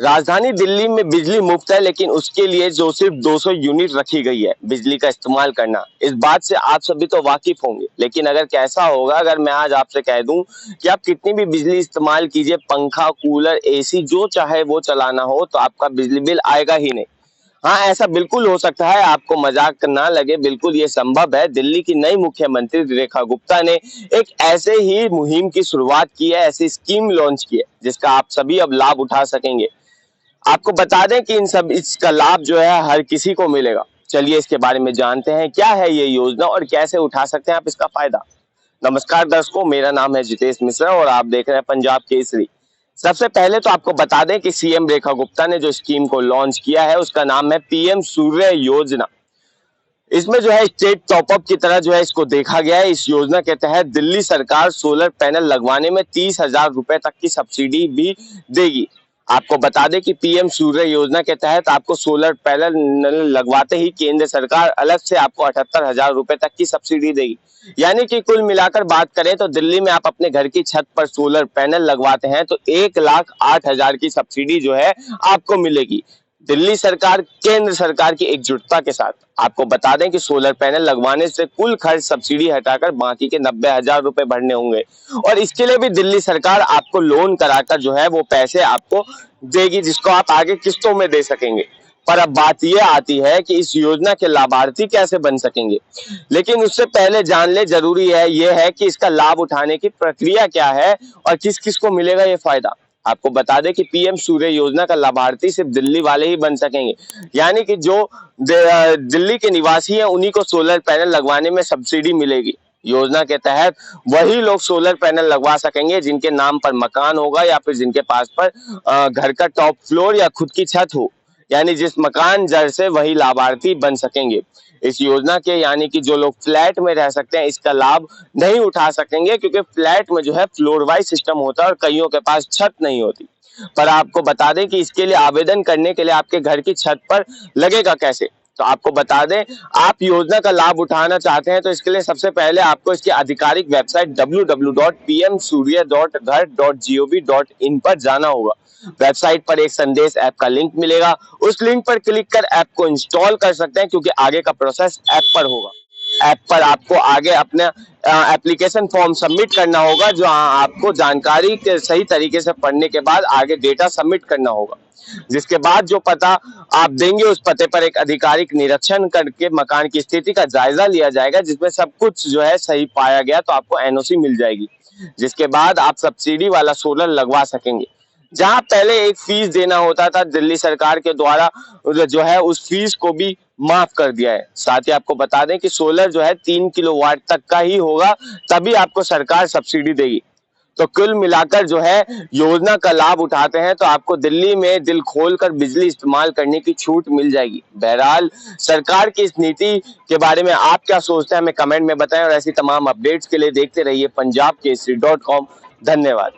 राजधानी दिल्ली में बिजली मुफ्त है, लेकिन उसके लिए जो सिर्फ 200 यूनिट रखी गई है बिजली का इस्तेमाल करना, इस बात से आप सभी तो वाकिफ होंगे। लेकिन अगर कैसा होगा अगर मैं आज आपसे कह दूं कि आप कितनी भी बिजली इस्तेमाल कीजिए, पंखा, कूलर, एसी जो चाहे वो चलाना हो, तो आपका बिजली बिल आएगा ही नहीं। हाँ, ऐसा बिल्कुल हो सकता है, आपको मजाक ना लगे, बिल्कुल ये संभव है। दिल्ली की नई मुख्यमंत्री रेखा गुप्ता ने एक ऐसे ही मुहिम की शुरुआत की है, ऐसी स्कीम लॉन्च की है जिसका आप सभी अब लाभ उठा सकेंगे। आपको बता दें कि इन सब इसका लाभ जो है हर किसी को मिलेगा। चलिए इसके बारे में जानते हैं, क्या है ये योजना और कैसे उठा सकते हैं आप इसका फायदा। नमस्कार दर्शकों, मेरा नाम है जितेश मिश्रा और आप देख रहे हैं पंजाब केसरी। सबसे पहले तो आपको बता दें कि सीएम रेखा गुप्ता ने जो स्कीम को लॉन्च किया है उसका नाम है पीएम सूर्य योजना। इसमें जो है स्टेट टॉपअप की तरह जो है इसको देखा गया है। इस योजना के तहत दिल्ली सरकार सोलर पैनल लगवाने में 30,000 रुपए तक की सब्सिडी भी देगी। आपको बता दें कि पीएम सूर्य योजना के तहत आपको सोलर पैनल लगवाते ही केंद्र सरकार अलग से आपको 78,000 रुपए तक की सब्सिडी देगी। यानी कि कुल मिलाकर बात करें तो दिल्ली में आप अपने घर की छत पर सोलर पैनल लगवाते हैं तो 1,08,000 की सब्सिडी जो है आपको मिलेगी। दिल्ली सरकार केंद्र सरकार की एकजुटता के साथ। आपको बता दें कि सोलर पैनल लगवाने से कुल खर्च सब्सिडी हटाकर बाकी के 90,000 रुपए भरने होंगे और इसके लिए भी दिल्ली सरकार आपको लोन कराकर जो है वो पैसे आपको देगी, जिसको आप आगे किस्तों में दे सकेंगे। पर अब बात यह आती है कि इस योजना के लाभार्थी कैसे बन सकेंगे। लेकिन उससे पहले जान ले, जरूरी है यह है कि इसका लाभ उठाने की प्रक्रिया क्या है और किस किस को मिलेगा ये फायदा। आपको बता दें कि पीएम सूर्य योजना का लाभार्थी सिर्फ दिल्ली वाले ही बन सकेंगे, यानी कि जो दिल्ली के निवासी हैं उन्हीं को सोलर पैनल लगवाने में सब्सिडी मिलेगी। योजना के तहत वही लोग सोलर पैनल लगवा सकेंगे जिनके नाम पर मकान होगा या फिर जिनके पास पर घर का टॉप फ्लोर या खुद की छत हो, यानी जिस मकान जड़ से वही लाभार्थी बन सकेंगे इस योजना के। यानी कि जो लोग फ्लैट में रह सकते हैं इसका लाभ नहीं उठा सकेंगे, क्योंकि फ्लैट में जो है फ्लोर वाइज सिस्टम होता है और कईयों के पास छत नहीं होती। पर आपको बता दें कि इसके लिए आवेदन करने के लिए आपके घर की छत पर लगेगा कैसे। तो आपको बता दें, आप योजना का लाभ उठाना चाहते हैं तो इसके लिए सबसे पहले आपको इसकी आधिकारिक वेबसाइट www.pmsurya.घर.gov.in पर जाना होगा। वेबसाइट पर एक संदेश ऐप का लिंक मिलेगा, उस लिंक पर क्लिक कर ऐप को इंस्टॉल कर सकते हैं, क्योंकि आगे का प्रोसेस ऐप पर होगा। ऐप पर आपको आगे अपना एप्लीकेशन फॉर्म सबमिट करना होगा, जो आपको जानकारी के सही तरीके से पढ़ने के बाद आगे डेटा सबमिट करना होगा, जिसके बाद जो पता आप देंगे उस पते पर एक आधिकारिक निरीक्षण करके मकान की स्थिति का जायजा लिया जाएगा, जिसमें सब कुछ जो है सही पाया गया तो आपको एनओसी मिल जाएगी, जिसके बाद आप सब्सिडी वाला सोलर लगवा सकेंगे। जहां पहले एक फीस देना होता था, दिल्ली सरकार के द्वारा जो है उस फीस को भी माफ कर दिया है। साथ ही आपको बता दें कि सोलर जो है 3 किलोवाट तक का ही होगा, तभी आपको सरकार सब्सिडी देगी। तो कुल मिलाकर जो है योजना का लाभ उठाते हैं तो आपको दिल्ली में दिल खोलकर बिजली इस्तेमाल करने की छूट मिल जाएगी। बहरहाल सरकार की इस नीति के बारे में आप क्या सोचते हैं हमें कमेंट में बताएं और ऐसी तमाम अपडेट्स के लिए देखते रहिए पंजाब केसरी.com। धन्यवाद।